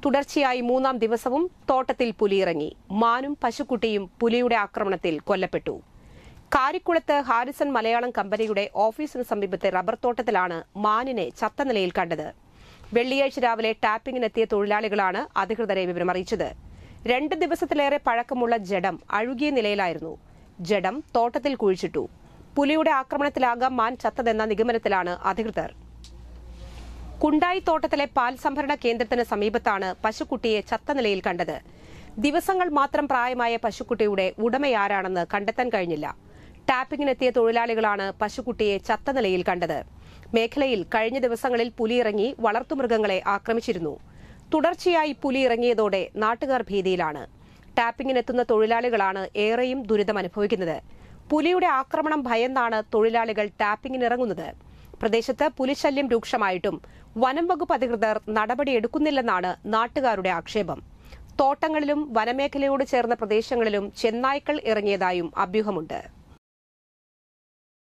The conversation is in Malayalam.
തുടർച്ചയായി മൂന്നാം ദിവസവും തോട്ടത്തിൽ പുലിയിറങ്ങി. മാനും പശുക്കുട്ടിയും പുലിയുടെ ആക്രമണത്തിൽ കൊല്ലപ്പെട്ടു. കാരിക്കുളത്ത് ഹാരിസൺ മലയാളം കമ്പനിയുടെ ഓഫീസിന് സമീപത്തെ റബ്ബർ തോട്ടത്തിലാണ് മാനിനെ ചത്ത നിലയിൽ കണ്ടത്. വെള്ളിയാഴ്ച രാവിലെ ടാപ്പിംഗിനെത്തിയ തൊഴിലാളികളാണ് അധികൃതരെ വിവരമറിയിച്ചത്. 2 ദിവസത്തിലേറെ പഴക്കമുള്ള ജഡം അഴുകിയ നിലയിലായിരുന്നു. ജഡം തോട്ടത്തിൽ കുഴിച്ചിട്ടു. പുലിയുടെ ആക്രമണത്തിലാകാം മാൻ ചത്തതെന്ന നിഗമനത്തിലാണ് അധികൃതർ. കുണ്ടായി തോട്ടത്തിലെ പാൽ സംഭരണ കേന്ദ്രത്തിന് സമീപത്താണ് പശുക്കുട്ടിയെ ചത്ത നിലയിൽ കണ്ടത്. ദിവസങ്ങൾ മാത്രം പ്രായമായ പശുക്കുട്ടിയുടെ ഉടമയാരാണെന്ന് കണ്ടെത്താൻ കഴിഞ്ഞില്ല. ടാപ്പിംഗിനെത്തിയ തൊഴിലാളികളാണ് പശുക്കുട്ടിയെ ചത്ത നിലയിൽ കണ്ടത്. മേഖലയിൽ കഴിഞ്ഞ ദിവസങ്ങളിൽ പുലിയിറങ്ങി വളർത്തുമൃഗങ്ങളെ ആക്രമിച്ചിരുന്നു. തുടർച്ചയായി പുലി ഇറങ്ങിയതോടെ നാട്ടുകാർ ഭീതിയിലാണ്. ടാപ്പിംഗിനെത്തുന്ന തൊഴിലാളികളാണ് ഏറെയും ദുരിതമനുഭവിക്കുന്നത്. പുലിയുടെ ആക്രമണം ഭയന്നാണ് തൊഴിലാളികൾ ടാപ്പിംഗിനിറങ്ങുന്നത്. പ്രദേശത്ത് പുലിശല്യം രൂക്ഷമായിട്ടും വനം വകുപ്പ് അധികൃതർ നടപടിയെടുക്കുന്നില്ലെന്നാണ് നാട്ടുകാരുടെ ആക്ഷേപം. തോട്ടങ്ങളിലും വനമേഖലയോട് ചേർന്ന പ്രദേശങ്ങളിലും ചെന്നായ്ക്കൾ ഇറങ്ങിയതായും അഭ്യൂഹമുണ്ട്.